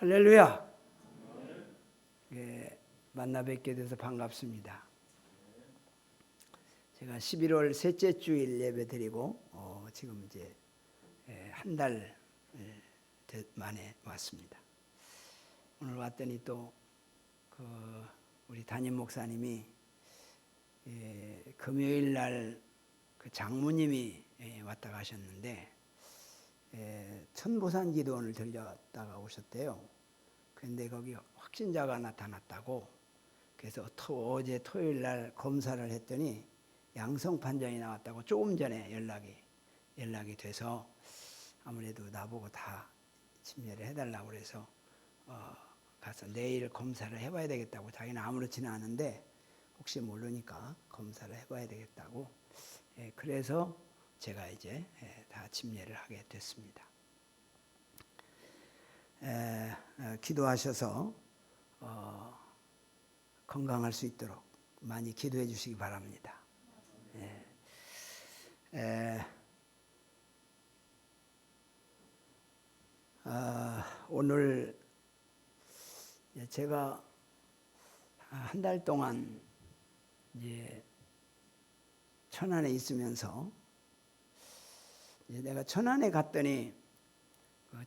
할렐루야. 예, 만나 뵙게 돼서 반갑습니다. 제가 11월 셋째 주일 예배 드리고 지금 이제 한 달 만에 왔습니다. 오늘 왔더니 또 우리 담임 목사님이 금요일 날 그 장모님이 왔다 가셨는데 천보산 기도원을 들렸다가 오셨대요. 그런데 거기 확진자가 나타났다고. 그래서 어제 토요일 날 검사를 했더니 양성 판정이 나왔다고 조금 전에 연락이 돼서 아무래도 나보고 다 침례를 해달라고 그래서 가서 내일 검사를 해봐야 되겠다고. 자기는 아무렇지는 않은데 혹시 모르니까 검사를 해봐야 되겠다고. 그래서 제가 이제 다 침례를 하게 됐습니다. 기도하셔서 건강할 수 있도록 많이 기도해 주시기 바랍니다. 오늘 제가 한 달 동안 이제 천안에 있으면서 이제 내가 천안에 갔더니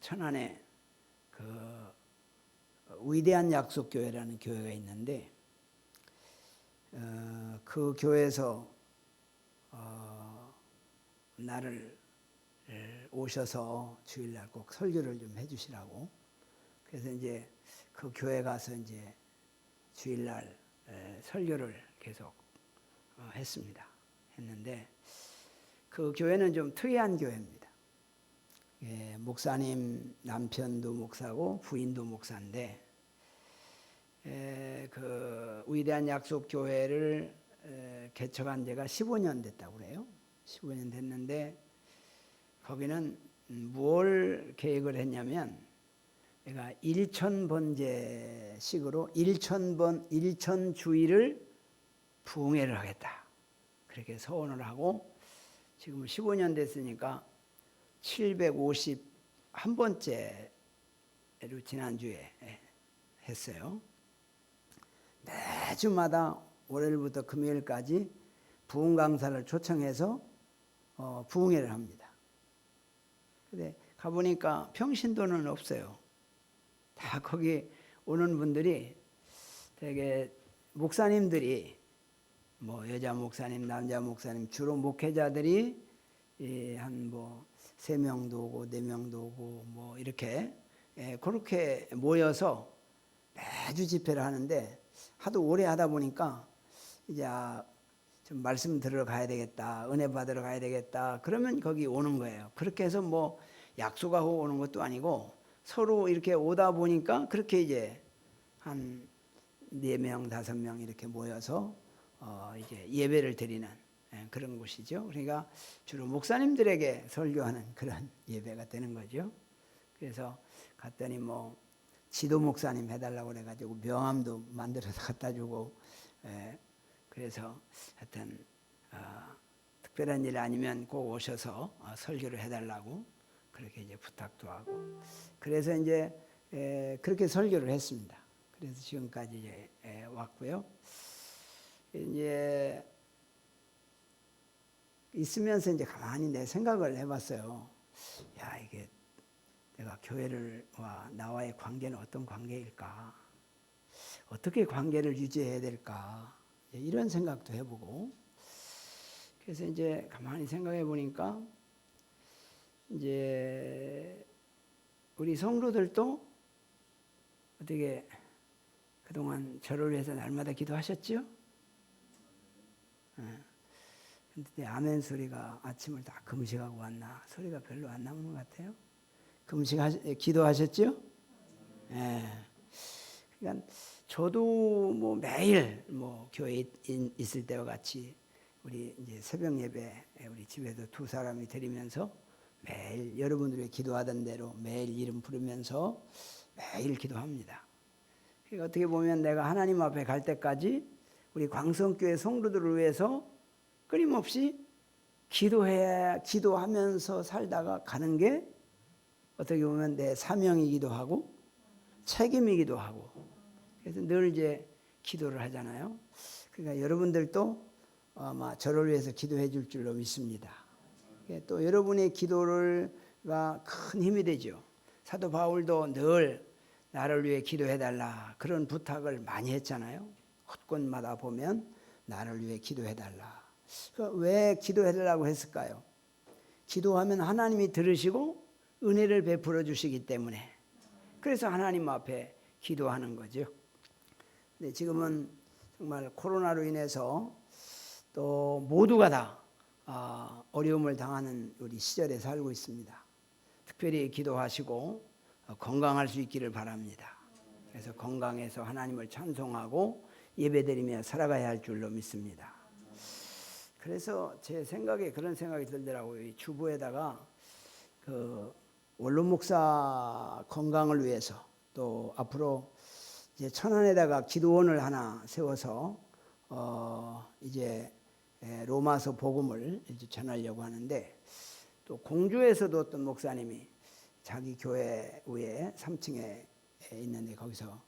천안에 위대한 약속 교회라는 교회가 있는데 그 교회에서 나를 오셔서 주일날 꼭 설교를 좀 해주시라고. 그래서 이제 그 교회 가서 이제 주일날 설교를 계속 했는데 그 교회는 좀 특이한 교회입니다. 목사님 남편도 목사고 부인도 목사인데 그 위대한 약속 교회를 개척한 지가 15년 됐다고 그래요. 15년 됐는데 거기는 뭘 계획을 했냐면 내가 1000번제식으로 1000주일을 부흥회를 하겠다. 그렇게 서원을 하고 지금 15년 됐으니까 751번째로 지난주에 했어요. 매주마다 월요일부터 금요일까지 부흥 강사를 초청해서 부흥회를 합니다. 근데 가보니까 평신도는 없어요. 다 거기 오는 분들이 되게 목사님들이 뭐 여자 목사님, 남자 목사님, 주로 목회자들이 한 3명도 오고 4명도 오고 뭐 이렇게 그렇게 모여서 매주 집회를 하는데 하도 오래 하다 보니까 이제 좀 말씀 들으러 가야 되겠다, 은혜 받으러 가야 되겠다, 그러면 거기 오는 거예요. 그렇게 해서 뭐 약속하고 오는 것도 아니고 서로 이렇게 오다 보니까 그렇게 이제 한 4명, 5명 이렇게 모여서 이제 예배를 드리는 그런 곳이죠. 그러니까 주로 목사님들에게 설교하는 그런 예배가 되는 거죠. 그래서 갔더니 뭐 지도 목사님 해달라고 그래가지고 명함도 만들어서 갖다 주고, 그래서 하여튼 특별한 일 아니면 꼭 오셔서 설교를 해달라고 그렇게 이제 부탁도 하고, 그래서 이제 그렇게 설교를 했습니다. 그래서 지금까지 이제 왔고요. 이제 있으면서 이제 가만히 내 생각을 해봤어요. 야, 이게 내가 교회와 나와의 관계는 어떤 관계일까? 어떻게 관계를 유지해야 될까? 이런 생각도 해보고, 그래서 이제 가만히 생각해 보니까 이제 우리 성도들도 어떻게 그동안 저를 위해서 날마다 기도하셨죠? 근데 아멘 소리가 아침을 다 금식하고 왔나? 소리가 별로 안 나오는 것 같아요. 기도하셨죠? 그러니까 저도 뭐 매일 뭐 교회에 있을 때와 같이 우리 이제 새벽 예배 우리 집에서 2사람이 드리면서 매일 여러분들이 기도하던 대로 매일 이름 부르면서 매일 기도합니다. 그러니까 어떻게 보면 내가 하나님 앞에 갈 때까지 우리 광성교회 성도들을 위해서 끊임없이 기도하면서 살다가 가는 게 어떻게 보면 내 사명이기도 하고 책임이기도 하고, 그래서 늘 이제 기도를 하잖아요. 그러니까 여러분들도 아마 저를 위해서 기도해 줄 줄로 믿습니다. 또 여러분의 기도가 큰 힘이 되죠. 사도 바울도 늘 나를 위해 기도해 달라 그런 부탁을 많이 했잖아요. 곳곳마다 보면 나를 위해 기도해 달라. 왜 기도해 달라고 했을까요? 기도하면 하나님이 들으시고 은혜를 베풀어 주시기 때문에, 그래서 하나님 앞에 기도하는 거죠. 근데 지금은 정말 코로나로 인해서 또 모두가 다 어려움을 당하는 우리 시절에 살고 있습니다. 특별히 기도하시고 건강할 수 있기를 바랍니다. 그래서 건강해서 하나님을 찬송하고 예배드리며 살아가야 할 줄로 믿습니다. 그래서 제 생각에 그런 생각이 들더라고요. 이 주부에다가 그 원룸 목사 건강을 위해서, 또 앞으로 이제 천안에다가 기도원을 하나 세워서 이제 로마서 복음을 이제 전하려고 하는데, 또 공주에서도 어떤 목사님이 자기 교회 위에 3층에 있는데 거기서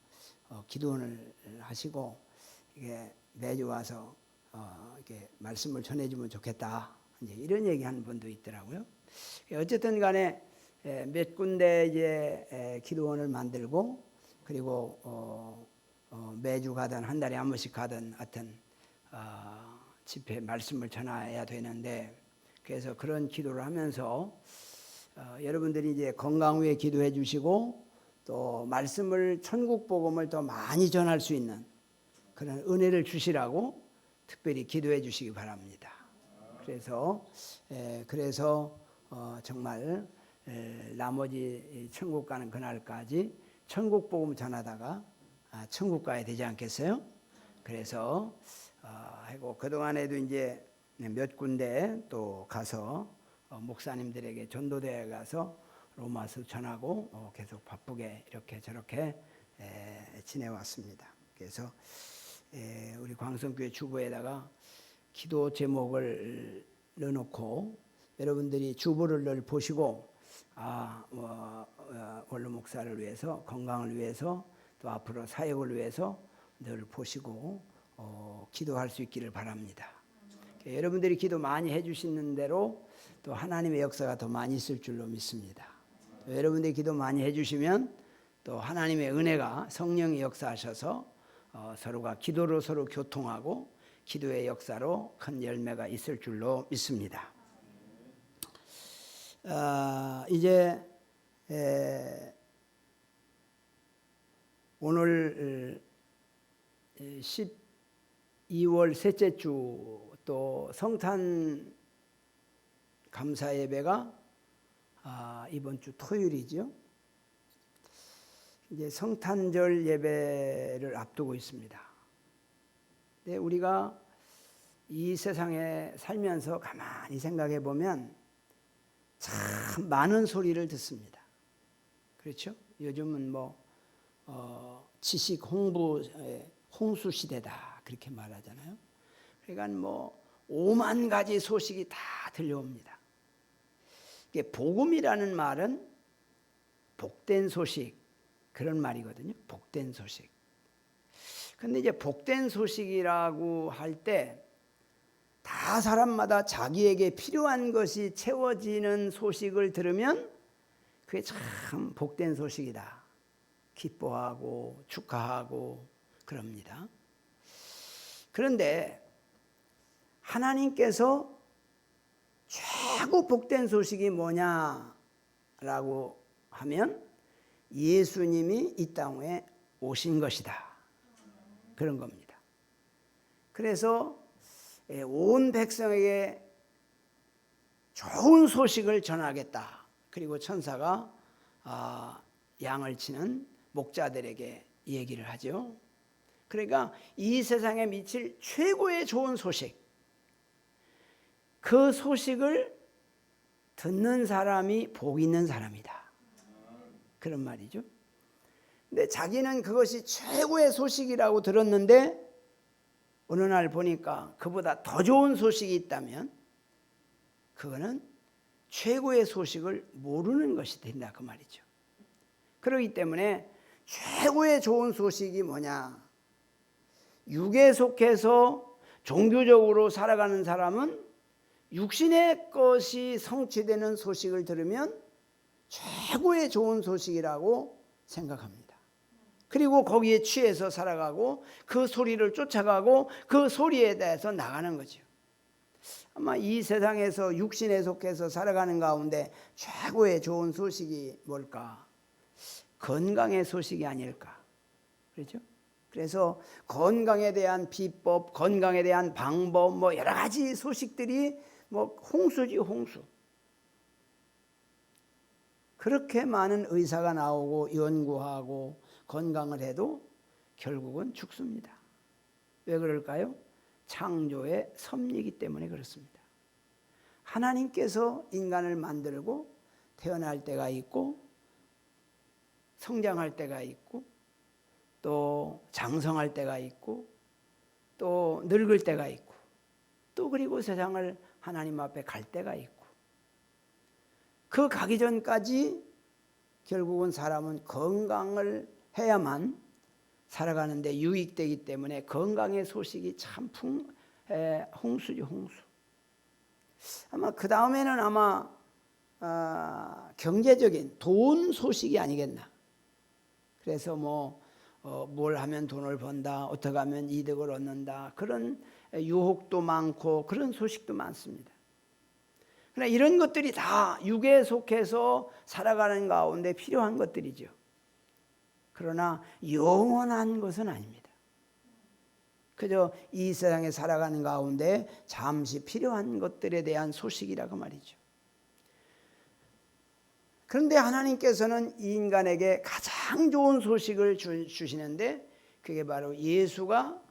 기도원을 하시고 이게 매주 와서 이렇게 말씀을 전해주면 좋겠다, 이제 이런 얘기하는 분도 있더라고요. 어쨌든 간에 몇 군데 이제 기도원을 만들고, 그리고 매주 가든 한 달에 한 번씩 가든 하여튼 집회 말씀을 전해야 되는데, 그래서 그런 기도를 하면서 여러분들이 이제 건강 위해 기도해 주시고, 또 말씀을 천국 복음을 더 많이 전할 수 있는 그런 은혜를 주시라고 특별히 기도해 주시기 바랍니다. 그래서 정말 나머지 천국 가는 그날까지 천국 복음 전하다가 천국 가야 되지 않겠어요? 그래서 하고 그동안에도 이제 몇 군데 또 가서 목사님들에게 전도대회 가서 로마서 전하고 계속 바쁘게 이렇게 저렇게 지내왔습니다. 그래서 우리 광성교회 주보에다가 기도 제목을 넣어놓고 여러분들이 주보를 늘 보시고 원로 목사를 위해서, 건강을 위해서, 또 앞으로 사역을 위해서 늘 보시고 기도할 수 있기를 바랍니다. 여러분들이 기도 많이 해주시는 대로 또 하나님의 역사가 더 많이 있을 줄로 믿습니다. 여러분들이 기도 많이 해주시면 또 하나님의 은혜가, 성령이 역사하셔서 서로가 기도로 서로 교통하고 기도의 역사로 큰 열매가 있을 줄로 믿습니다. 이제 오늘 12월 셋째 주 또 성탄 감사 예배가 이번 주 토요일이죠. 이제 성탄절 예배를 앞두고 있습니다. 근데 우리가 이 세상에 살면서 가만히 생각해 보면 참 많은 소리를 듣습니다. 그렇죠? 요즘은 지식 홍수 시대다 그렇게 말하잖아요. 그러니까 5만 가지 소식이 다 들려옵니다. 이게 복음이라는 말은 복된 소식, 그런 말이거든요. 복된 소식. 근데 이제 복된 소식이라고 할 때 다 사람마다 자기에게 필요한 것이 채워지는 소식을 들으면 그게 참 복된 소식이다. 기뻐하고 축하하고 그럽니다. 그런데 하나님께서 최고 복된 소식이 뭐냐라고 하면 예수님이 이 땅에 오신 것이다. 그런 겁니다. 그래서 온 백성에게 좋은 소식을 전하겠다. 그리고 천사가 양을 치는 목자들에게 얘기를 하죠. 그러니까 이 세상에 미칠 최고의 좋은 소식, 그 소식을 듣는 사람이 복 있는 사람이다. 그런 말이죠. 근데 자기는 그것이 최고의 소식이라고 들었는데 어느 날 보니까 그보다 더 좋은 소식이 있다면 그거는 최고의 소식을 모르는 것이 된다 그 말이죠. 그렇기 때문에 최고의 좋은 소식이 뭐냐? 육에 속해서 종교적으로 살아가는 사람은 육신의 것이 성취되는 소식을 들으면 최고의 좋은 소식이라고 생각합니다. 그리고 거기에 취해서 살아가고 그 소리를 쫓아가고 그 소리에 대해서 나가는 거죠. 아마 이 세상에서 육신에 속해서 살아가는 가운데 최고의 좋은 소식이 뭘까? 건강의 소식이 아닐까? 그렇죠? 그래서 건강에 대한 비법, 건강에 대한 방법, 뭐 여러 가지 소식들이 뭐 홍수지, 홍수. 그렇게 많은 의사가 나오고 연구하고 건강을 해도 결국은 죽습니다. 왜 그럴까요? 창조의 섭리이기 때문에 그렇습니다. 하나님께서 인간을 만들고 태어날 때가 있고 성장할 때가 있고 또 장성할 때가 있고 또 늙을 때가 있고 또 그리고 세상을 하나님 앞에 갈 때가 있고 그 가기 전까지 결국은 사람은 건강을 해야만 살아가는데 유익되기 때문에 건강의 소식이 참 홍수죠, 홍수. 아마 그 다음에는 아마 경제적인 돈 소식이 아니겠나. 그래서 뭘 하면 돈을 번다, 어떻게 하면 이득을 얻는다, 그런 유혹도 많고 그런 소식도 많습니다. 그러나 이런 것들이 다 육에 속해서 살아가는 가운데 필요한 것들이죠. 그러나 영원한 것은 아닙니다. 그저 이 세상에 살아가는 가운데 잠시 필요한 것들에 대한 소식이라고 말이죠. 그런데 하나님께서는 이 인간에게 가장 좋은 소식을 주시는데 그게 바로 예수가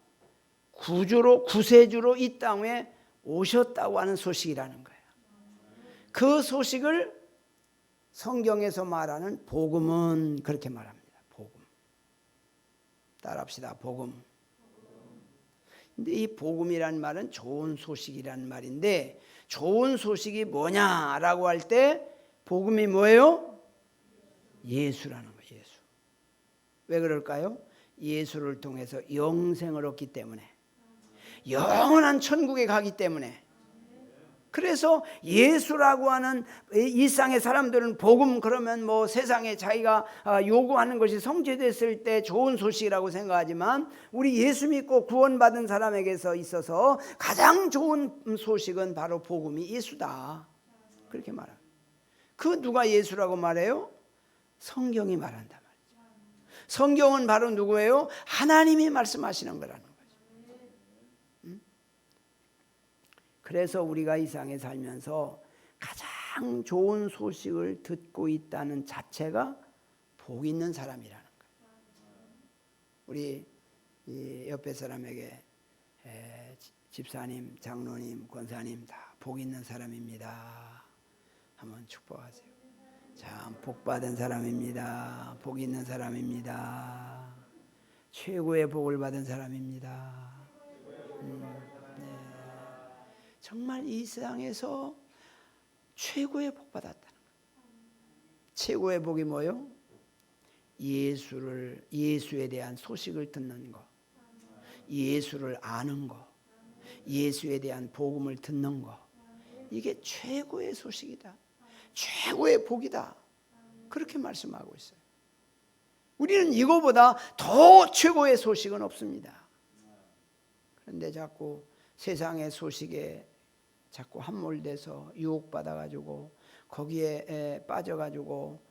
구세주로 이 땅에 오셨다고 하는 소식이라는 거예요. 그 소식을 성경에서 말하는 복음은 그렇게 말합니다. 복음. 따라합시다. 복음. 근데 이 복음이란 말은 좋은 소식이란 말인데 좋은 소식이 뭐냐라고 할 때 복음이 뭐예요? 예수라는 거예요. 예수. 왜 그럴까요? 예수를 통해서 영생을 얻기 때문에 영원한 천국에 가기 때문에 그래서 예수라고 하는 일상의 사람들은 복음 그러면 뭐 세상에 자기가 요구하는 것이 성취됐을 때 좋은 소식이라고 생각하지만 우리 예수 믿고 구원받은 사람에게서 있어서 가장 좋은 소식은 바로 복음이 예수다. 그렇게 말합니다. 그 누가 예수라고 말해요? 성경이 말한단 말이죠. 성경은 바로 누구예요? 하나님이 말씀하시는 거라는 거죠. 그래서 우리가 이 세상에 살면서 가장 좋은 소식을 듣고 있다는 자체가 복 있는 사람이라는 거예요. 우리 옆에 사람에게 집사님, 장로님, 권사님 다 복 있는 사람입니다. 한번 축복하세요. 참 복 받은 사람입니다. 복 있는 사람입니다. 최고의 복을 받은 사람입니다. 네. 정말 이 세상에서 최고의 복 받았다는 거예요. 최고의 복이 뭐요? 예수에 대한 소식을 듣는 거, 예수를 아는 거, 예수에 대한 복음을 듣는 거, 이게 최고의 소식이다. 최고의 복이다. 그렇게 말씀하고 있어요. 우리는 이거보다 더 최고의 소식은 없습니다. 그런데 자꾸 세상의 소식에 자꾸 함몰돼서 유혹받아가지고 거기에 빠져가지고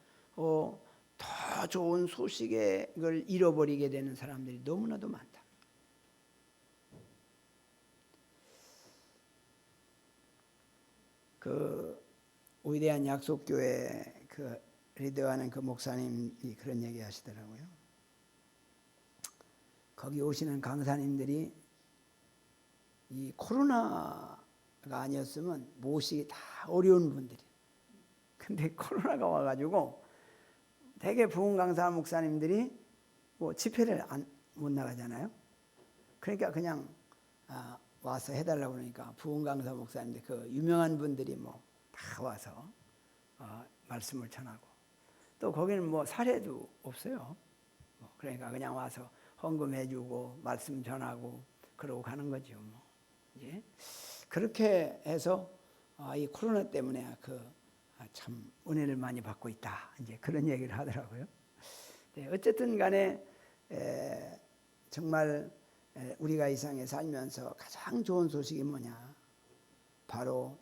더 좋은 소식을 잃어버리게 되는 사람들이 너무나도 많다. 그 위대한 약속교회 그 리더하는 그 목사님이 그런 얘기 하시더라고요. 거기 오시는 강사님들이 이 코로나가 아니었으면 모시기 다 어려운 분들이. 근데 코로나가 와가지고 대개 부흥 강사 목사님들이 뭐 집회를 못 나가잖아요. 그러니까 그냥 와서 해달라고 그러니까 부흥 강사 목사님들 그 유명한 분들이 뭐 다 와서 말씀을 전하고 또 거기는 뭐 사례도 없어요. 그러니까 그냥 와서 헌금해주고 말씀 전하고 그러고 가는 거죠. 뭐. 이제 그렇게 해서 이 코로나 때문에 참 은혜를 많이 받고 있다. 이제 그런 얘기를 하더라고요. 네, 어쨌든 간에 정말 우리가 이 세상에 살면서 가장 좋은 소식이 뭐냐? 바로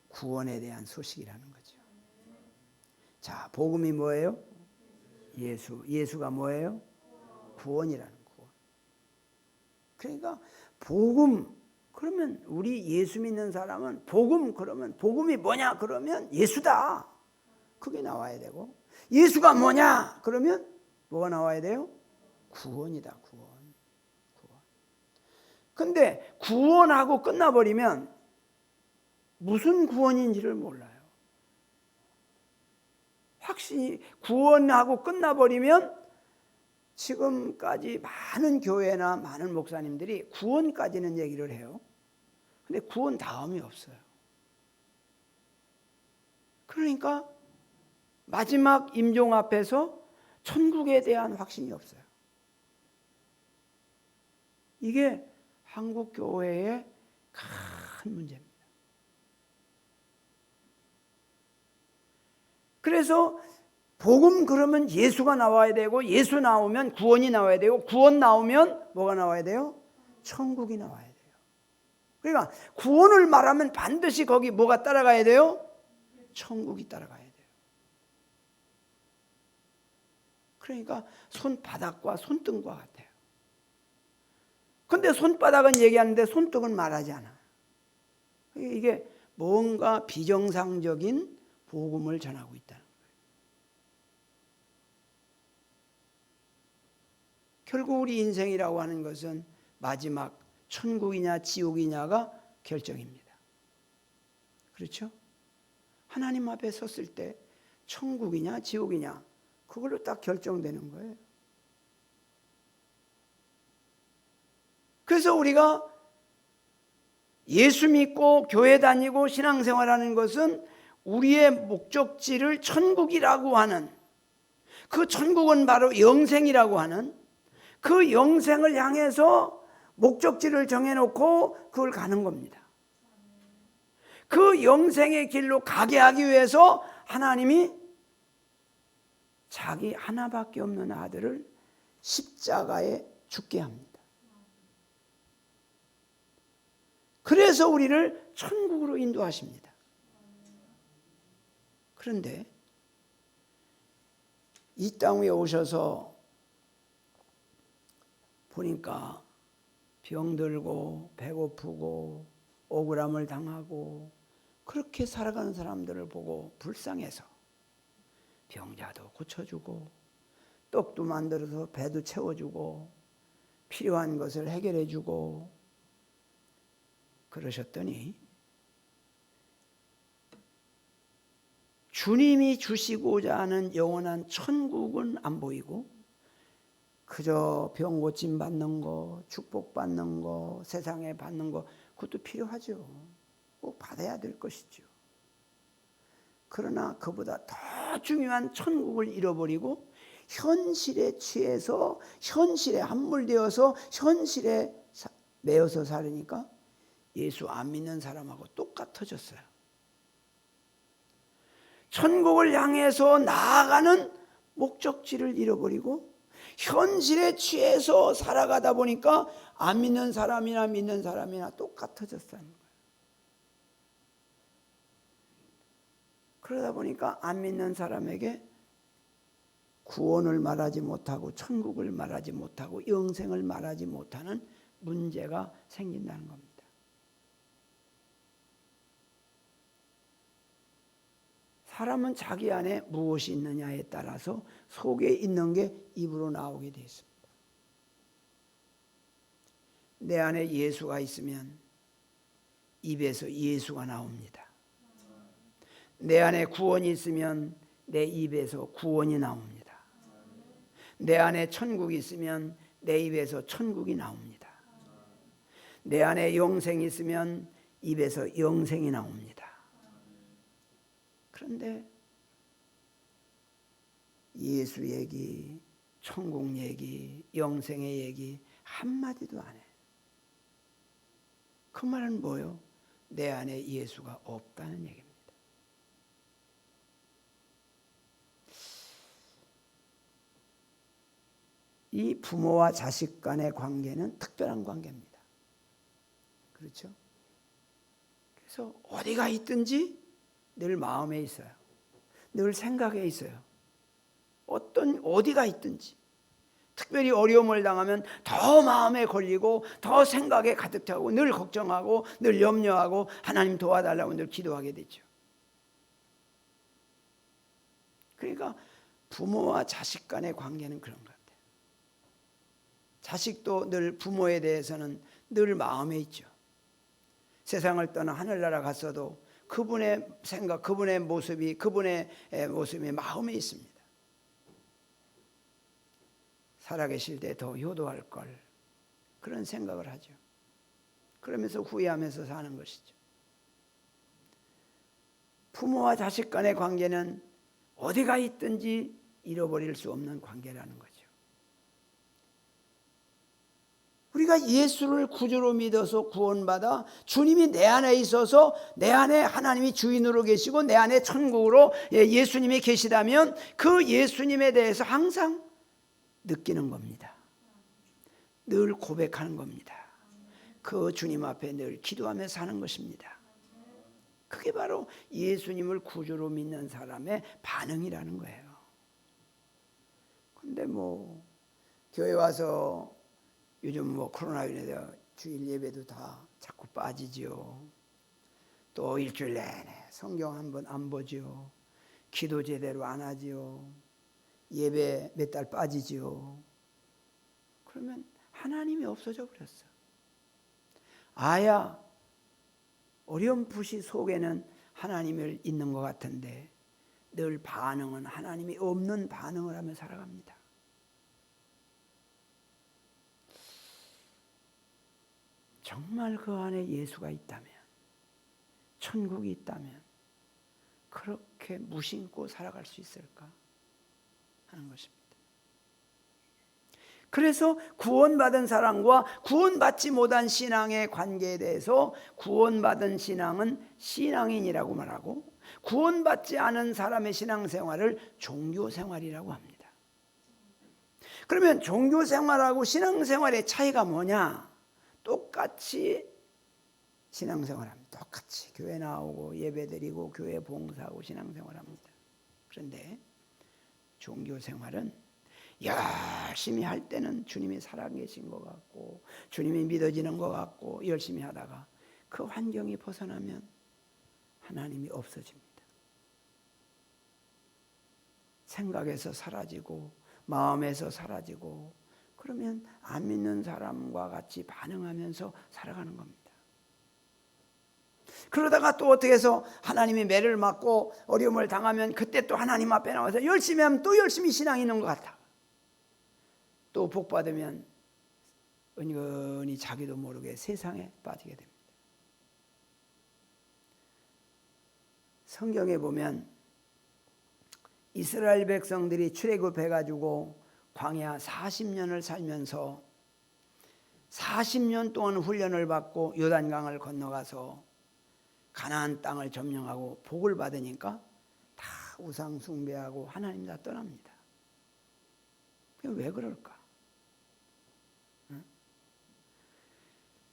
구원에 대한 소식이라는 거죠. 자, 복음이 뭐예요? 예수가 뭐예요? 구원이라는 구원. 그러니까 복음 그러면 우리 예수 믿는 사람은 복음 그러면 복음이 뭐냐 그러면 예수다. 그게 나와야 되고 예수가 뭐냐 그러면 뭐가 나와야 돼요? 구원이다. 구원. 근데 구원하고 끝나버리면 무슨 구원인지를 몰라요. 확신이 구원하고 끝나버리면 지금까지 많은 교회나 많은 목사님들이 구원까지는 얘기를 해요. 근데 구원 다음이 없어요. 그러니까 마지막 임종 앞에서 천국에 대한 확신이 없어요. 이게 한국 교회의 큰 문제입니다. 그래서 복음 그러면 예수가 나와야 되고 예수 나오면 구원이 나와야 되고 구원 나오면 뭐가 나와야 돼요? 천국이 나와야 돼요. 그러니까 구원을 말하면 반드시 거기 뭐가 따라가야 돼요? 천국이 따라가야 돼요. 그러니까 손바닥과 손등과 같아요. 근데 손바닥은 얘기하는데 손등은 말하지 않아. 이게 뭔가 비정상적인 복음을 전하고 있다는 거예요. 결국 우리 인생이라고 하는 것은 마지막 천국이냐 지옥이냐가 결정입니다. 그렇죠? 하나님 앞에 섰을 때 천국이냐 지옥이냐 그걸로 딱 결정되는 거예요. 그래서 우리가 예수 믿고 교회 다니고 신앙생활하는 것은 우리의 목적지를 천국이라고 하는 그 천국은 바로 영생이라고 하는 그 영생을 향해서 목적지를 정해놓고 그걸 가는 겁니다. 그 영생의 길로 가게 하기 위해서 하나님이 자기 하나밖에 없는 아들을 십자가에 죽게 합니다. 그래서 우리를 천국으로 인도하십니다. 그런데 이 땅 위에 오셔서 보니까 병들고 배고프고 억울함을 당하고 그렇게 살아가는 사람들을 보고 불쌍해서 병자도 고쳐주고 떡도 만들어서 배도 채워주고 필요한 것을 해결해주고 그러셨더니 주님이 주시고자 하는 영원한 천국은 안 보이고 그저 병 고침 받는 거, 축복 받는 거, 세상에 받는 거 그것도 필요하죠. 꼭 받아야 될 것이죠. 그러나 그보다 더 중요한 천국을 잃어버리고 현실에 취해서 현실에 함몰되어서 현실에 매여서 살으니까 예수 안 믿는 사람하고 똑같아졌어요. 천국을 향해서 나아가는 목적지를 잃어버리고 현실에 취해서 살아가다 보니까 안 믿는 사람이나 믿는 사람이나 똑같아졌다는 거예요. 그러다 보니까 안 믿는 사람에게 구원을 말하지 못하고 천국을 말하지 못하고 영생을 말하지 못하는 문제가 생긴다는 겁니다. 사람은 자기 안에 무엇이 있느냐에 따라서 속에 있는 게 입으로 나오게 되어 있습니다. 내 안에 예수가 있으면 입에서 예수가 나옵니다. 내 안에 구원이 있으면 내 입에서 구원이 나옵니다. 내 안에 천국이 있으면 내 입에서 천국이 나옵니다. 내 안에 영생이 있으면 입에서 영생이 나옵니다. 그런데 예수 얘기, 천국 얘기, 영생의 얘기 한마디도 안 해. 그 말은 뭐요? 내 안에 예수가 없다는 얘기입니다. 이 부모와 자식 간의 관계는 특별한 관계입니다. 그렇죠? 그래서 어디가 있든지 늘 마음에 있어요. 늘 생각에 있어요. 어디가 있든지. 특별히 어려움을 당하면 더 마음에 걸리고 더 생각에 가득 차고 늘 걱정하고 늘 염려하고 하나님 도와달라고 늘 기도하게 되죠. 그러니까 부모와 자식 간의 관계는 그런 것 같아요. 자식도 늘 부모에 대해서는 늘 마음에 있죠. 세상을 떠나 하늘나라 갔어도 그분의 생각, 그분의 모습이 마음에 있습니다. 살아계실 때 더 효도할 걸, 그런 생각을 하죠. 그러면서 후회하면서 사는 것이죠. 부모와 자식 간의 관계는 어디가 있든지 잃어버릴 수 없는 관계라는 거죠. 우리가 예수를 구주로 믿어서 구원받아 주님이 내 안에 있어서 내 안에 하나님이 주인으로 계시고 내 안에 천국으로 예수님이 계시다면 그 예수님에 대해서 항상 느끼는 겁니다. 늘 고백하는 겁니다. 그 주님 앞에 늘 기도하며 사는 것입니다. 그게 바로 예수님을 구주로 믿는 사람의 반응이라는 거예요. 근데 교회 와서 요즘 코로나로 인해서 주일 예배도 다 자꾸 빠지죠. 또 일주일 내내 성경 한 번 안 보죠. 기도 제대로 안 하죠. 예배 몇 달 빠지죠. 그러면 하나님이 없어져 버렸어. 아야 어렴풋이 속에는 하나님을 있는 것 같은데 늘 반응은 하나님이 없는 반응을 하며 살아갑니다. 정말 그 안에 예수가 있다면, 천국이 있다면 그렇게 무심코 살아갈 수 있을까 하는 것입니다. 그래서 구원받은 사람과 구원받지 못한 신앙의 관계에 대해서 구원받은 신앙은 신앙인이라고 말하고 구원받지 않은 사람의 신앙생활을 종교생활이라고 합니다. 그러면 종교생활하고 신앙생활의 차이가 뭐냐? 똑같이 신앙생활합니다. 똑같이 교회 나오고 예배드리고 교회 봉사하고 신앙생활합니다. 그런데 종교생활은 열심히 할 때는 주님이 살아계신 것 같고 주님이 믿어지는 것 같고 열심히 하다가 그 환경이 벗어나면 하나님이 없어집니다. 생각에서 사라지고 마음에서 사라지고 그러면 안 믿는 사람과 같이 반응하면서 살아가는 겁니다. 그러다가 또 어떻게 해서 하나님이 매를 맞고 어려움을 당하면 그때 또 하나님 앞에 나와서 열심히 하면 또 열심히 신앙이 있는 것 같아. 또 복 받으면 은근히 자기도 모르게 세상에 빠지게 됩니다. 성경에 보면 이스라엘 백성들이 출애굽해가지고 광야 40년을 살면서 40년 동안 훈련을 받고 요단강을 건너가서 가나안 땅을 점령하고 복을 받으니까 다 우상 숭배하고 하나님 다 떠납니다. 왜 그럴까?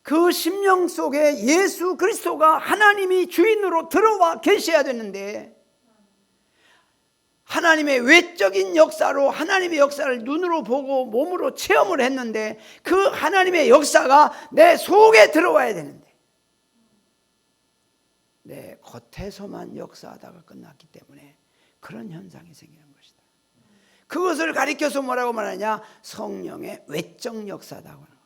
그 심령 속에 예수 그리스도가 하나님이 주인으로 들어와 계셔야 되는데 하나님의 외적인 역사로 하나님의 역사를 눈으로 보고 몸으로 체험을 했는데 그 하나님의 역사가 내 속에 들어와야 되는데 내 겉에서만 역사하다가 끝났기 때문에 그런 현상이 생기는 것이다. 그것을 가리켜서 뭐라고 말하냐? 성령의 외적 역사다고 하는 겁니다.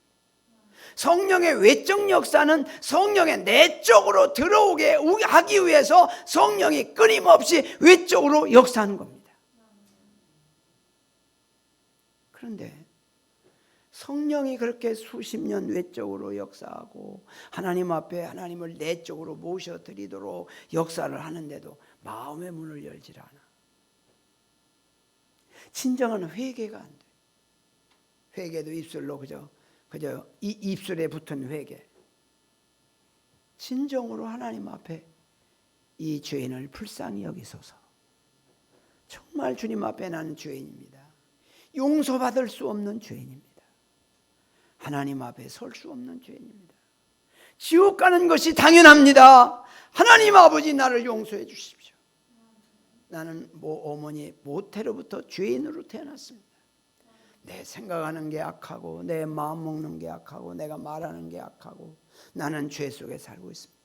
성령의 외적 역사는 성령의 내적으로 들어오게 하기 위해서 성령이 끊임없이 외적으로 역사하는 겁니다. 그런데 성령이 그렇게 수십 년 외적으로 역사하고 하나님 앞에 하나님을 내적으로 모셔드리도록 역사를 하는데도 마음의 문을 열지 않아. 진정한 회개가 안 돼. 회개도 입술로 그저 이 입술에 붙은 회개. 진정으로 하나님 앞에 이 죄인을 불쌍히 여기소서. 정말 주님 앞에 나는 죄인입니다. 용서받을 수 없는 죄인입니다. 하나님 앞에 설 수 없는 죄인입니다. 지옥 가는 것이 당연합니다. 하나님 아버지 나를 용서해 주십시오. 나는 어머니 모태로부터 죄인으로 태어났습니다. 내 생각하는 게 악하고 내 마음 먹는 게 악하고 내가 말하는 게 악하고 나는 죄 속에 살고 있습니다.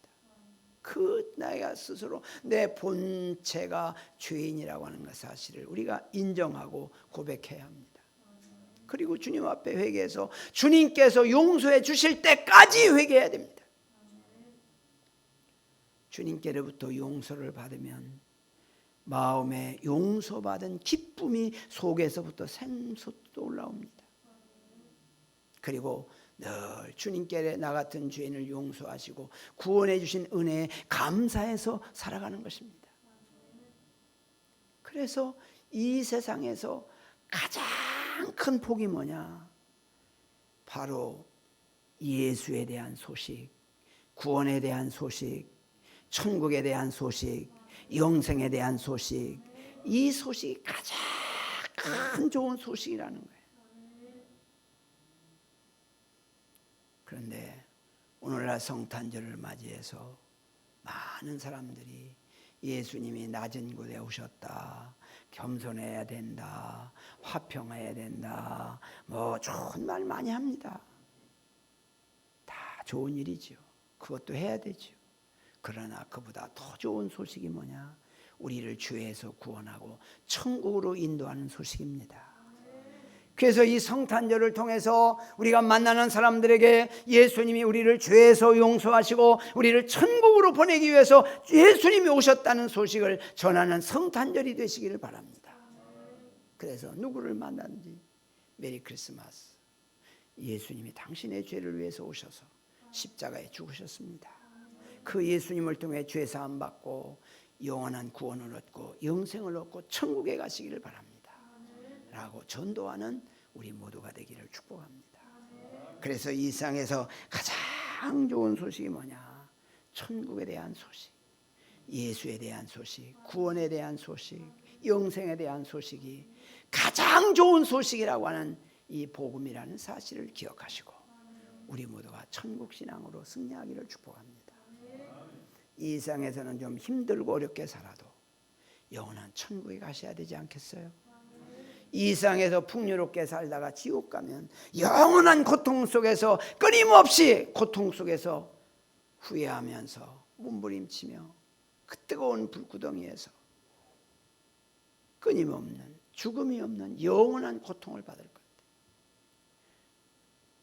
내가 스스로 내 본체가 죄인이라고 하는 것 사실을 우리가 인정하고 고백해야 합니다. 그리고 주님 앞에 회개해서 주님께서 용서해 주실 때까지 회개해야 됩니다. 주님께로부터 용서를 받으면 마음에 용서받은 기쁨이 속에서부터 샘솟도 올라옵니다. 그리고 늘 주님께 나 같은 죄인을 용서하시고 구원해 주신 은혜에 감사해서 살아가는 것입니다. 그래서 이 세상에서 가장 큰 복이 뭐냐? 바로 예수에 대한 소식, 구원에 대한 소식, 천국에 대한 소식, 영생에 대한 소식. 이 소식이 가장 큰 좋은 소식이라는 거예요. 그런데 오늘날 성탄절을 맞이해서 많은 사람들이 예수님이 낮은 곳에 오셨다, 겸손해야 된다, 화평해야 된다, 좋은 말 많이 합니다. 다 좋은 일이죠. 그것도 해야 되죠. 그러나 그보다 더 좋은 소식이 뭐냐? 우리를 죄에서 구원하고 천국으로 인도하는 소식입니다. 그래서 이 성탄절을 통해서 우리가 만나는 사람들에게 예수님이 우리를 죄에서 용서하시고 우리를 천국으로 보내기 위해서 예수님이 오셨다는 소식을 전하는 성탄절이 되시기를 바랍니다. 그래서 누구를 만나든지 메리 크리스마스. 예수님이 당신의 죄를 위해서 오셔서 십자가에 죽으셨습니다. 그 예수님을 통해 죄 사함 받고 영원한 구원을 얻고 영생을 얻고 천국에 가시기를 바랍니다. 라고 전도하는 우리 모두가 되기를 축복합니다. 그래서 이 세상에서 가장 좋은 소식이 뭐냐? 천국에 대한 소식, 예수에 대한 소식, 구원에 대한 소식, 영생에 대한 소식이 가장 좋은 소식이라고 하는 이 복음이라는 사실을 기억하시고 우리 모두가 천국 신앙으로 승리하기를 축복합니다. 이 세상에서는 좀 힘들고 어렵게 살아도 영원한 천국에 가셔야 되지 않겠어요? 이 세상에서 풍요롭게 살다가 지옥 가면 영원한 고통 속에서 끊임없이 고통 속에서 후회하면서 몸부림치며 그 뜨거운 불구덩이에서 끊임없는 죽음이 없는 영원한 고통을 받을 겁니다.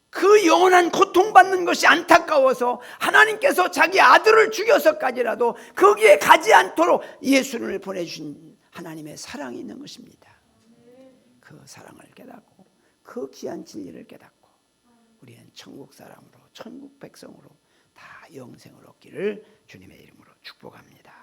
그 영원한 고통받는 것이 안타까워서 하나님께서 자기 아들을 죽여서까지라도 거기에 가지 않도록 예수를 보내주신 하나님의 사랑이 있는 것입니다. 그 사랑을 깨닫고 그 귀한 진리를 깨닫고 우리는 천국 사람으로 천국 백성으로 다 영생을 얻기를 주님의 이름으로 축복합니다.